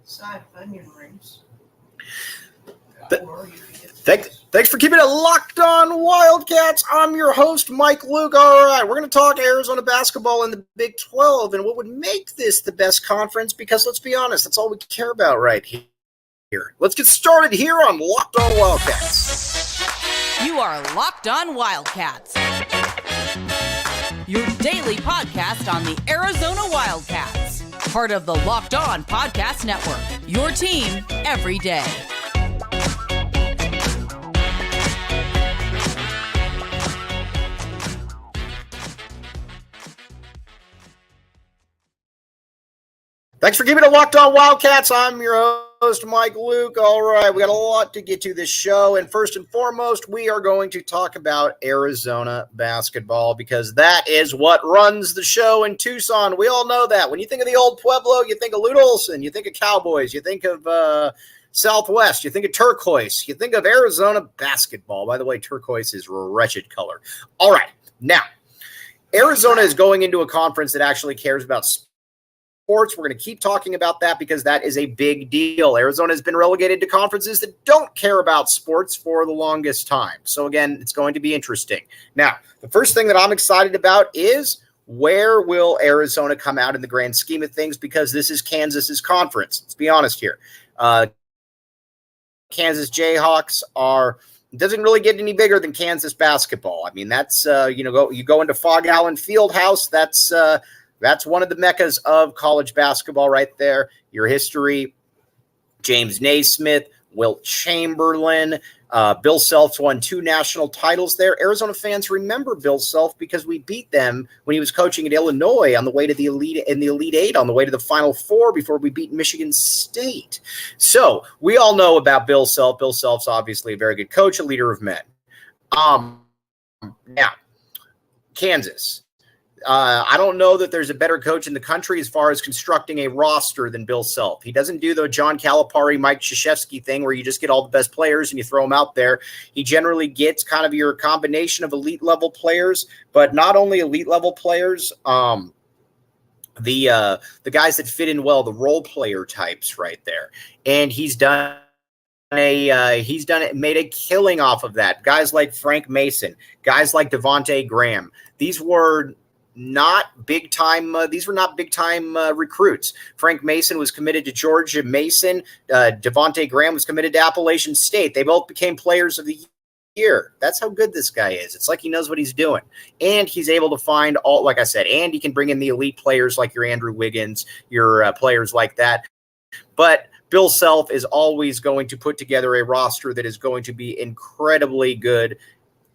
Side onion rings. Thanks for keeping it locked on Wildcats. I'm your host, Mike Luke. All right, we're going to talk Arizona basketball in the Big 12 and what would make this the best conference because, let's be honest, that's all we care about right here. Let's get started here on Locked On Wildcats. You are Locked On Wildcats, your daily podcast on the Arizona Wildcats, part of the Locked On Podcast Network, your team every day. Thanks for keeping it locked on Wildcats. I'm your host, Mike Luke. All right, we got a lot to get to this show. And first and foremost, we are going to talk about Arizona basketball because that is what runs the show in Tucson. We all know that. When you think of the old Pueblo, you think of Lute Olson, you think of Cowboys, you think of Southwest, you think of turquoise, you think of Arizona basketball. By the way, turquoise is a wretched color. All right, now, Arizona is going into a conference that actually cares about sports. We're going to keep talking about that because that is a big deal. Arizona has been relegated to conferences that don't care about sports for the longest time. So again, it's going to be interesting. Now, the first thing that I'm excited about is where will Arizona come out in the grand scheme of things because this is Kansas's conference. Let's be honest here. Kansas Jayhawks doesn't really get any bigger than Kansas basketball. I mean, that's you go into Fog Allen Fieldhouse. That's one of the meccas of college basketball right there. Your history, James Naismith, Wilt Chamberlain, Bill Self's won 2 national titles there. Arizona fans remember Bill Self because we beat them when he was coaching at Illinois on the way to the Elite Eight, on the way to the Final Four before we beat Michigan State. So we all know about Bill Self. Bill Self's obviously a very good coach, a leader of men. Now, Kansas. I don't know that there's a better coach in the country as far as constructing a roster than Bill Self. He doesn't do the John Calipari, Mike Krzyzewski thing where you just get all the best players and you throw them out there. He generally gets kind of your combination of elite level players, but not only elite level players, the guys that fit in well, the role player types right there. And he's made a killing off of that. Guys like Frank Mason, guys like Devontae Graham. These were not big time. These were not big time recruits. Frank Mason was committed to Georgia Mason. Devontae Graham was committed to Appalachian State. They both became players of the year. That's how good this guy is. It's like he knows what he's doing. And he's able to find like I said, and he can bring in the elite players like your Andrew Wiggins, your players like that. But Bill Self is always going to put together a roster that is going to be incredibly good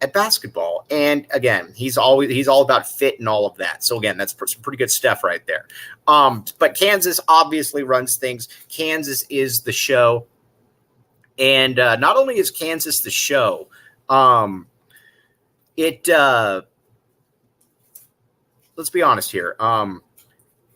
at basketball. And again, he's all about fit and all of that. So again, that's some pretty good stuff right there. But Kansas obviously runs things. Kansas is the show. And not only is Kansas the show, let's be honest here. Not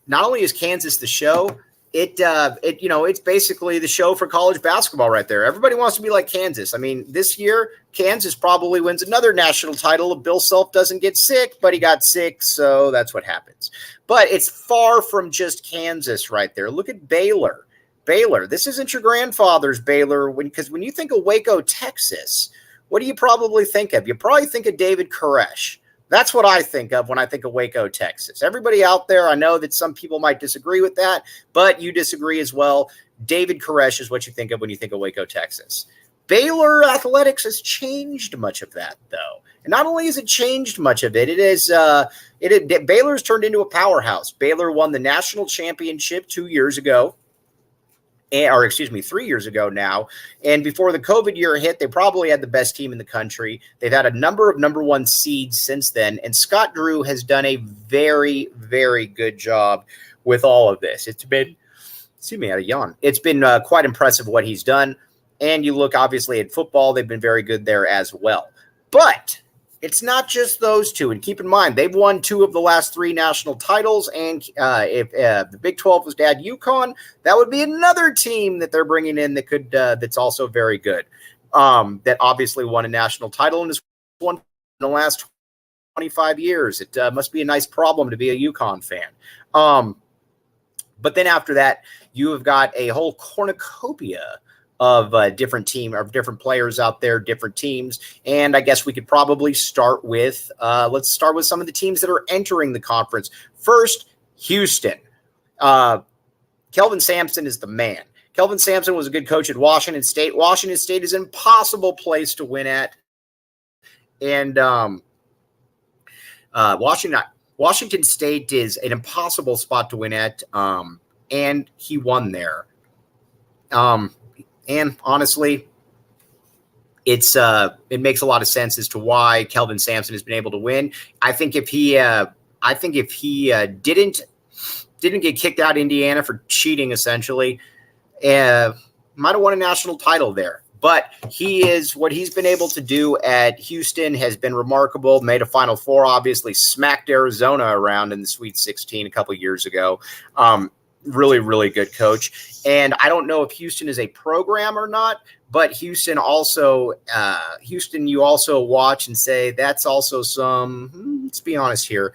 only is Kansas the show, it's basically the show for college basketball right there. Everybody wants to be like Kansas. I mean, this year, Kansas probably wins another national title if Bill Self doesn't get sick, but he got sick, so that's what happens. But it's far from just Kansas right there. Look at Baylor. This isn't your grandfather's Baylor, because when you think of Waco, Texas, what do you probably think of? You probably think of David Koresh. That's what I think of when I think of Waco, Texas. Everybody out there, I know that some people might disagree with that, but you disagree as well. David Koresh is what you think of when you think of Waco, Texas. Baylor athletics has changed much of that, though. And not only has it changed much of it, Baylor's turned into a powerhouse. Baylor won the national championship 3 years ago now. And before the COVID year hit, they probably had the best team in the country. They've had a number of number 1 seeds since then. And Scott Drew has done a very, very good job with all of this. It's been, I had a yawn. It's been quite impressive what he's done. And you look obviously at football, they've been very good there as well. But it's not just those two. And keep in mind, they've won 2 of the last 3 national titles. And if the Big 12 was to add UConn, that would be another team that they're bringing in that could that's also very good. That obviously won a national title and has won in the last 25 years. It must be a nice problem to be a UConn fan. But then after that, you have got a whole cornucopia of different players out there, different teams. And I guess we could probably start with, let's start with some of the teams that are entering the conference. First, Houston. Kelvin Sampson is the man. Kelvin Sampson was a good coach at Washington State. Washington State is an impossible place to win at. And Washington State is an impossible spot to win at, and he won there. And honestly, it makes a lot of sense as to why Kelvin Sampson has been able to win. I think if he didn't get kicked out of Indiana for cheating, essentially, might have won a national title there. But what he's been able to do at Houston has been remarkable. Made a Final Four, obviously smacked Arizona around in the Sweet 16 a couple years ago. Really, really good coach. And I don't know if Houston is a program or not, but Houston, you also watch and say that's also some, let's be honest here.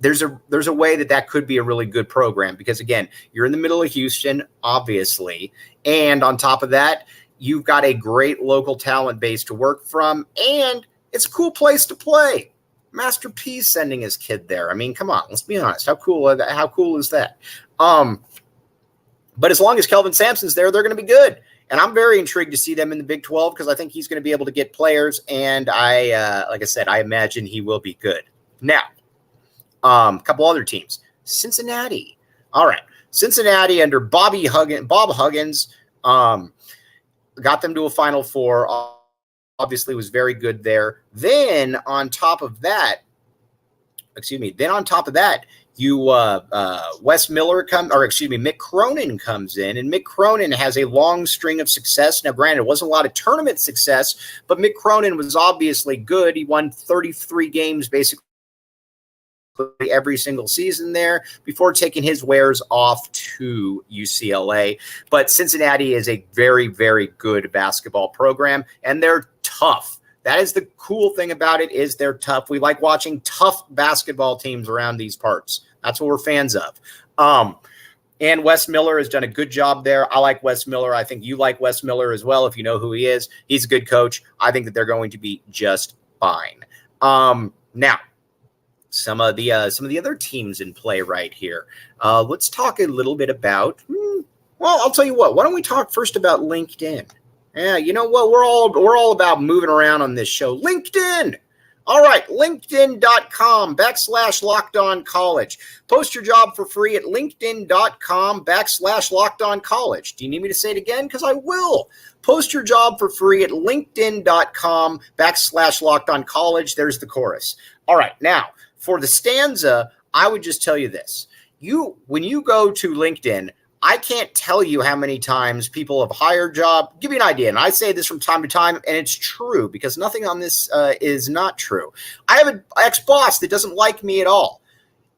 There's a way that could be a really good program because, again, you're in the middle of Houston, obviously. And on top of that, you've got a great local talent base to work from, and it's a cool place to play. Master P's sending his kid there. I mean, come on, let's be honest. How cool is that? But as long as Kelvin Sampson's there, they're going to be good. And I'm very intrigued to see them in the Big 12 because I think he's going to be able to get players, and like I said, I imagine he will be good. Now, a couple other teams. Cincinnati. All right. Cincinnati under Bob Huggins, got them to a Final Four, obviously was very good there. Then on top of that, Mick Cronin comes in, and Mick Cronin has a long string of success. Now, granted, it wasn't a lot of tournament success, but Mick Cronin was obviously good. He won 33 games basically every single season there before taking his wares off to UCLA. But Cincinnati is a very, very good basketball program, and they're tough. That is the cool thing about it, is they're tough. We like watching tough basketball teams around these parts. That's what we're fans of. And Wes Miller has done a good job there. I like Wes Miller. I think you like Wes Miller as well, if you know who he is. He's a good coach. I think that they're going to be just fine. Now, some of the other teams in play right here. Let's talk a little bit about, I'll tell you what, why don't we talk first about LinkedIn? Yeah, you know what? We're all about moving around on this show. LinkedIn. All right, linkedin.com/LockedOnCollege. Post your job for free at linkedin.com/LockedOnCollege. Do you need me to say it again? Because I will. Post your job for free at linkedin.com/LockedOnCollege. There's the chorus. All right, now, for the stanza, I would just tell you this. When you go to LinkedIn, I can't tell you how many times people have hired job. Give you an idea, and I say this from time to time, and it's true because nothing on this is not true. I have an ex-boss that doesn't like me at all.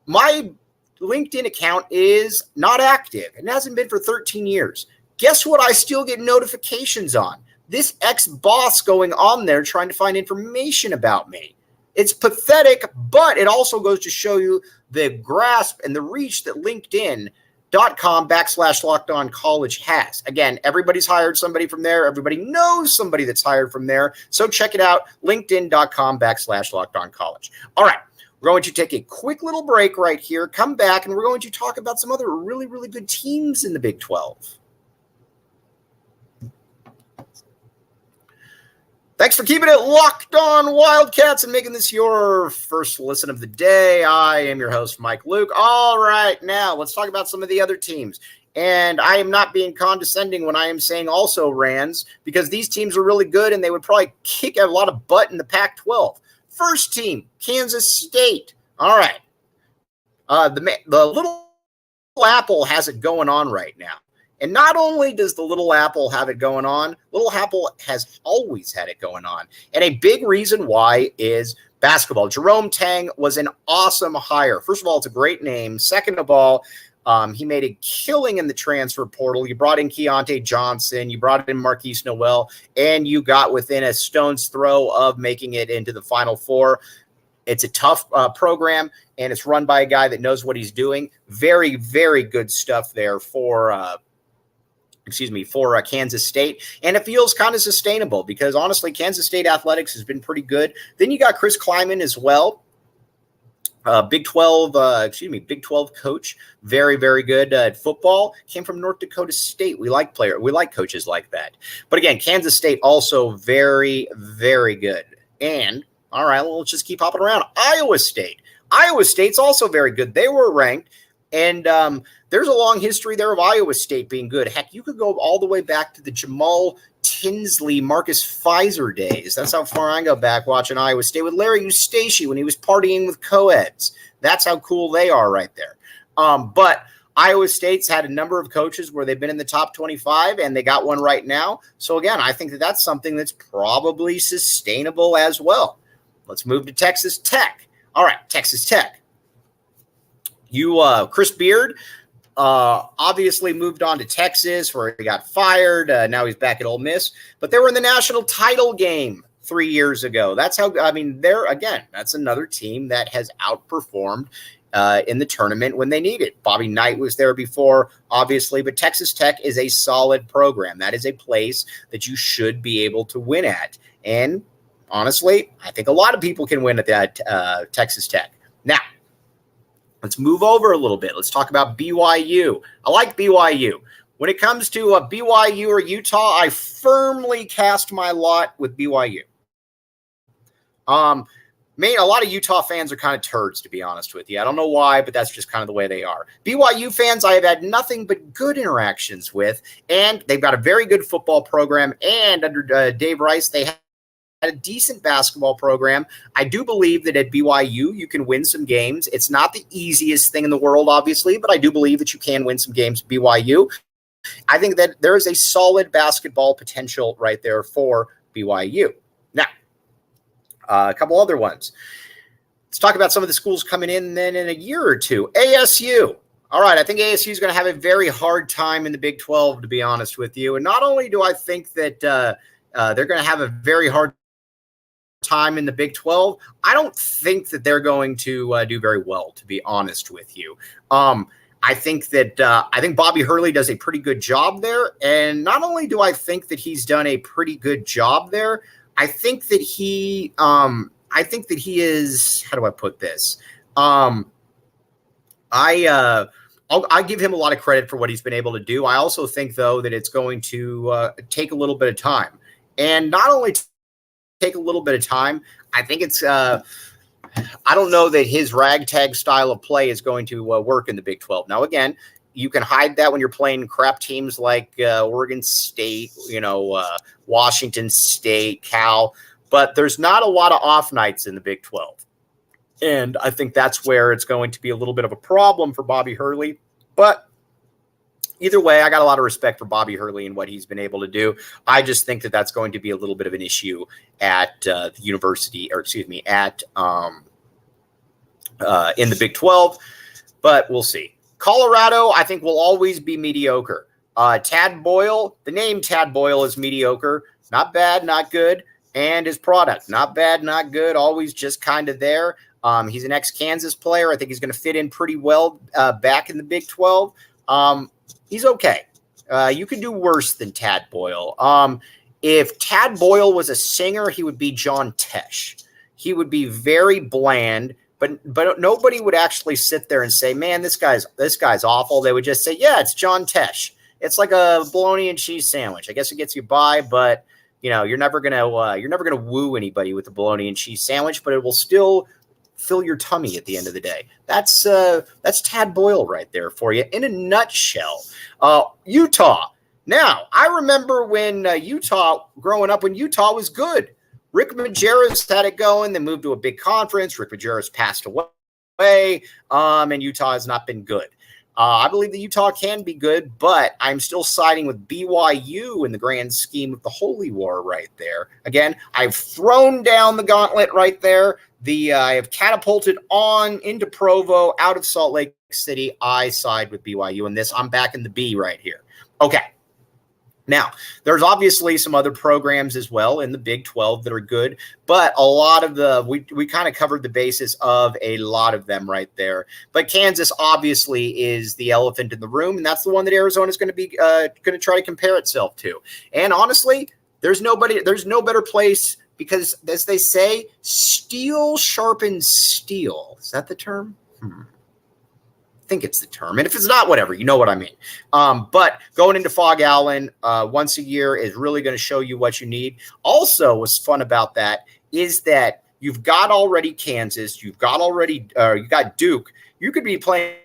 My LinkedIn account is not active and hasn't been for 13 years. Guess what I still get notifications on? This ex-boss going on there trying to find information about me. It's pathetic, but it also goes to show you the grasp and the reach that LinkedIn.com/LockedOnCollege has. Again, everybody's hired somebody from there. Everybody knows somebody that's hired from there. So check it out, LinkedIn.com/LockedOnCollege. All right, we're going to take a quick little break right here, come back, and we're going to talk about some other really, really good teams in the Big 12. Thanks for keeping it locked on Wildcats and making this your first listen of the day. I am your host, Mike Luke. All right, now let's talk about some of the other teams. And I am not being condescending when I am saying also Rands, because these teams are really good and they would probably kick a lot of butt in the Pac-12. First team, Kansas State. All right. The Little Apple has it going on right now. And not only does the Little Apple have it going on, Little Apple has always had it going on. And a big reason why is basketball. Jerome Tang was an awesome hire. First of all, it's a great name. Second of all, he made a killing in the transfer portal. You brought in Keontae Johnson. You brought in Marquise Noel. And you got within a stone's throw of making it into the Final Four. It's a tough program, and it's run by a guy that knows what he's doing. Very, very good stuff there for Kansas State. And it feels kind of sustainable because, honestly, Kansas State athletics has been pretty good. Then you got Chris Kleiman as well. Big 12 coach. Very, very good at football. Came from North Dakota State. We like coaches like that. But again, Kansas State also very, very good. And all right, well, let's just keep hopping around. Iowa State. Iowa State's also very good. They were ranked. And there's a long history there of Iowa State being good. Heck, you could go all the way back to the Jamal Tinsley, Marcus Pfizer days. That's how far I go back watching Iowa State with Larry Eustace when he was partying with co-eds. That's how cool they are right there. But Iowa State's had a number of coaches where they've been in the top 25, and they got one right now. So, again, I think that that's something that's probably sustainable as well. Let's move to Texas Tech. All right, Texas Tech. Chris Beard obviously moved on to Texas where he got fired. Now he's back at Ole Miss. But they were in the national title game 3 years ago. That's that's another team that has outperformed in the tournament when they need it. Bobby Knight was there before, obviously, but Texas Tech is a solid program. That is a place that you should be able to win at. And honestly, I think a lot of people can win at that Texas Tech. Now, let's move over a little bit. Let's talk about BYU. I like BYU. When it comes to BYU or Utah, I firmly cast my lot with BYU. A lot of Utah fans are kind of turds, to be honest with you. I don't know why, but that's just kind of the way they are. BYU fans, I have had nothing but good interactions with, and they've got a very good football program. And under Dave Rice, they have a decent basketball program. I do believe that at BYU, you can win some games. It's not the easiest thing in the world, obviously, but I do believe that you can win some games at BYU. I think that there is a solid basketball potential right there for BYU. Now, a couple other ones. Let's talk about some of the schools coming in then in a year or two. ASU. All right, I think ASU is going to have a very hard time in the Big 12, to be honest with you. And not only do I think that they're going to have a very hard time in the Big 12, I don't think that they're going to do very well, to be honest with you. I think Bobby Hurley does a pretty good job there. And not only do I think that he's done a pretty good job there, I think that he is, how do I put this? I give him a lot of credit for what he's been able to do. I also think, though, that it's going to take a little bit of time. And not only take a little bit of time, I think it's I don't know that his ragtag style of play is going to work in the Big 12. Now, again, you can hide that when you're playing crap teams like Oregon State, Washington State, Cal, but there's not a lot of off nights in the Big 12. And I think that's where it's going to be a little bit of a problem for Bobby Hurley. But either way, I got a lot of respect for Bobby Hurley and what he's been able to do. I just think that that's going to be a little bit of an issue at the university, in the Big 12. But we'll see. Colorado, I think, will always be mediocre. Tad Boyle, the name Tad Boyle is mediocre. Not bad, not good. And his product, not bad, not good. Always just kind of there. He's an ex-Kansas player. I think he's going to fit in pretty well back in the Big 12. He's okay. You can do worse than Tad Boyle. If Tad Boyle was a singer, he would be John Tesh. He would be very bland. But nobody would actually sit there and say, "Man, this guy's awful." They would just say, "Yeah, it's John Tesh. It's like a bologna and cheese sandwich. I guess it gets you by, but you're never gonna woo anybody with a bologna and cheese sandwich, but it will still fill your tummy at the end of the day." That's Tad Boyle right there for you in a nutshell. Utah. Now, I remember when growing up, when Utah was good. Rick Majerus had it going, then moved to a big conference. Rick Majerus passed away, and Utah has not been good. I believe that Utah can be good, but I'm still siding with BYU in the grand scheme of the Holy War right there. Again, I've thrown down the gauntlet right there. I have catapulted on into Provo, out of Salt Lake City. I side with BYU in this. I'm back in the B right here. Okay. Now, there's obviously some other programs as well in the Big 12 that are good, but a lot of we kind of covered the basis of a lot of them right there. But Kansas obviously is the elephant in the room, and that's the one that Arizona is going to be going to try to compare itself to. And honestly, there's no better place because, as they say, steel sharpens steel. Is that the term? I think it's the term. And if it's not, whatever, you know what I mean. But going into Fog Allen once a year is really going to show you what you need. Also, what's fun about that is that you've got already Kansas, you got Duke. You could be playing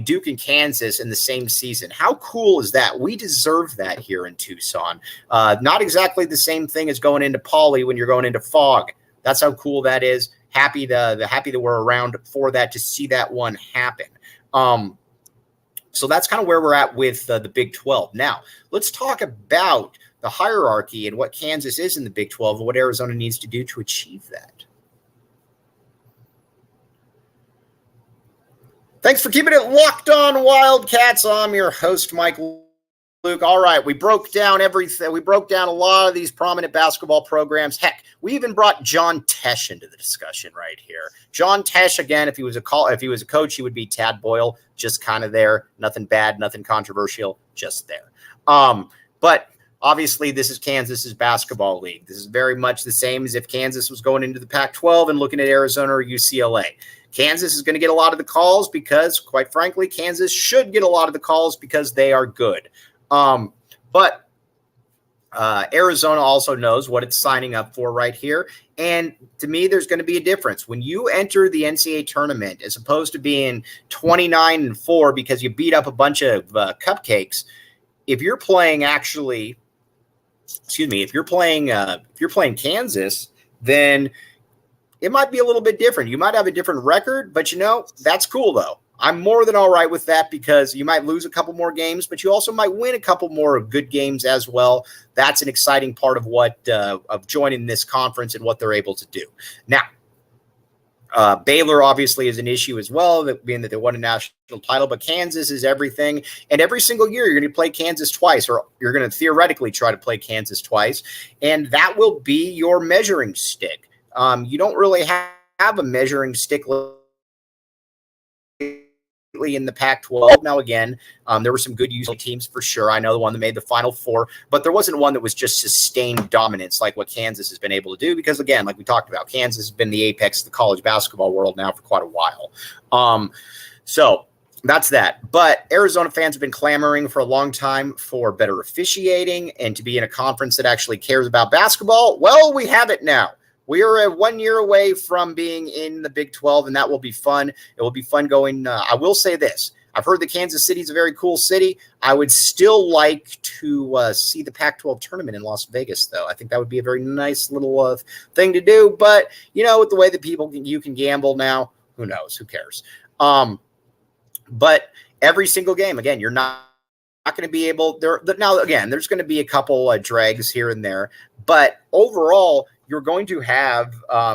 Duke and Kansas in the same season. How cool is that? We deserve that here in Tucson. Not exactly the same thing as going into Poly when you're going into Fog. That's how cool that is. Happy that we're around for that, to see that one happen. So that's kind of where we're at with the Big 12. Now, let's talk about the hierarchy and what Kansas is in the Big 12 and what Arizona needs to do to achieve that. Thanks for keeping it locked on, Wildcats. I'm your host, Mike Luke. All right, we broke down everything. We broke down a lot of these prominent basketball programs. Heck, we even brought John Tesh into the discussion right here. John Tesh, again, if he was a coach, he would be Tad Boyle, just kind of there. Nothing bad, nothing controversial, just there. But obviously, this is Kansas's basketball league. This is very much the same as if Kansas was going into the Pac-12 and looking at Arizona or UCLA. Kansas is going to get a lot of the calls because, quite frankly, Kansas should get a lot of the calls because they are good. But Arizona also knows what it's signing up for right here. And to me, there's going to be a difference. When you enter the NCAA tournament, as opposed to being 29-4 because you beat up a bunch of cupcakes, if you're playing Kansas, then it might be a little bit different. You might have a different record, but that's cool though. I'm more than all right with that because you might lose a couple more games, but you also might win a couple more good games as well. That's an exciting part of of joining this conference and what they're able to do. Now, Baylor obviously is an issue as well, being that they won a national title, but Kansas is everything. And every single year you're going to play Kansas twice, or you're going to theoretically try to play Kansas twice. And that will be your measuring stick. You don't really have a measuring stick in the Pac-12. Now, again, there were some good UC teams for sure. I know the one that made the Final Four, but there wasn't one that was just sustained dominance like what Kansas has been able to do because, again, like we talked about, Kansas has been the apex of the college basketball world now for quite a while. So that's that. But Arizona fans have been clamoring for a long time for better officiating and to be in a conference that actually cares about basketball. Well, we have it now. We are 1 year away from being in the Big 12, and that will be fun. It will be fun going. I will say this. I've heard that Kansas City is a very cool city. I would still like to see the Pac-12 tournament in Las Vegas, though. I think that would be a very nice little thing to do. But, with the way that you can gamble now, who knows? Who cares? But every single game, again, you're not going to be able there. Now, again, there's going to be a couple drags here and there. But overall, you're going to have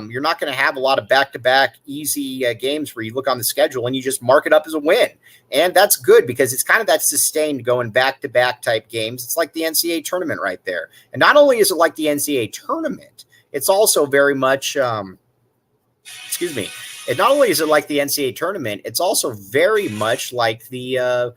you're not going to have a lot of back-to-back easy games where you look on the schedule and you just mark it up as a win. And that's good because it's kind of that sustained going back-to-back type games. It's like the NCAA tournament right there. And not only is it like the NCAA tournament, it's also very much and not only is it like the NCAA tournament, it's also very much like the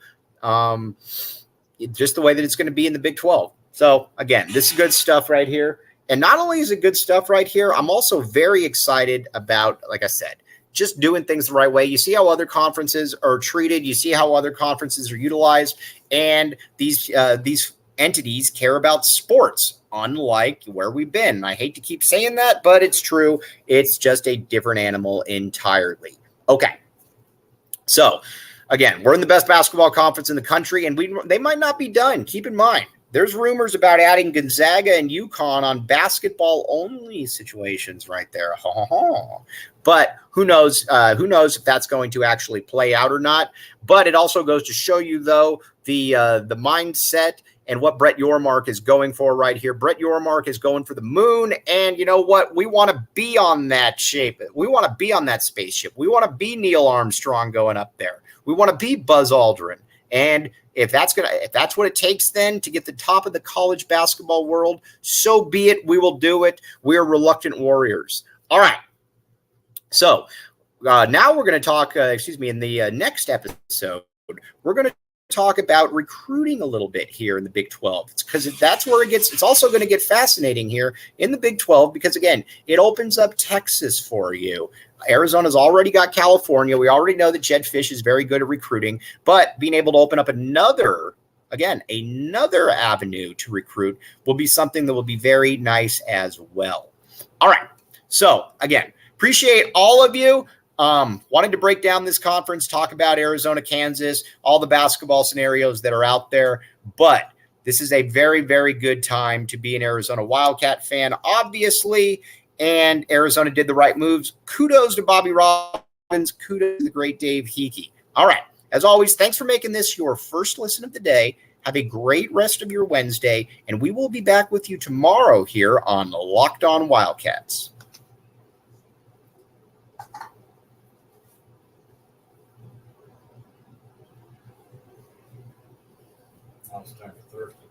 just the way that it's going to be in the Big 12. So, again, this is good stuff right here. And not only is it good stuff right here, I'm also very excited about, like I said, just doing things the right way. You see how other conferences are treated. You see how other conferences are utilized. And these entities care about sports, unlike where we've been. And I hate to keep saying that, but it's true. It's just a different animal entirely. Okay. So, again, we're in the best basketball conference in the country, and they might not be done. Keep in mind. There's rumors about adding Gonzaga and UConn on basketball-only situations right there. But who knows? Who knows if that's going to actually play out or not? But it also goes to show you, though, the mindset and what Brett Yormark is going for right here. Brett Yormark is going for the moon, and you know what? We want to be on that shape. We want to be on that spaceship. We want to be Neil Armstrong going up there. We want to be Buzz Aldrin. And If that's what it takes then to get the top of the college basketball world, so be it. We will do it. We are reluctant warriors. All right. So now we're going to talk, in the next episode, we're going to talk about recruiting a little bit here in the Big 12. It's because that's where it's also going to get fascinating here in the Big 12 because, again, it opens up Texas for you. Arizona's already got California. We already know that Jed Fish is very good at recruiting, but being able to open up another avenue to recruit will be something that will be very nice as well. All right. So, again, appreciate all of you. Wanted to break down this conference, talk about Arizona, Kansas, all the basketball scenarios that are out there. But this is a very, very good time to be an Arizona Wildcat fan, obviously. And Arizona did the right moves. Kudos to Bobby Robbins. Kudos to the great Dave Hickey. All right. As always, thanks for making this your first listen of the day. Have a great rest of your Wednesday. And we will be back with you tomorrow here on Locked On Wildcats. I'll start Thursday.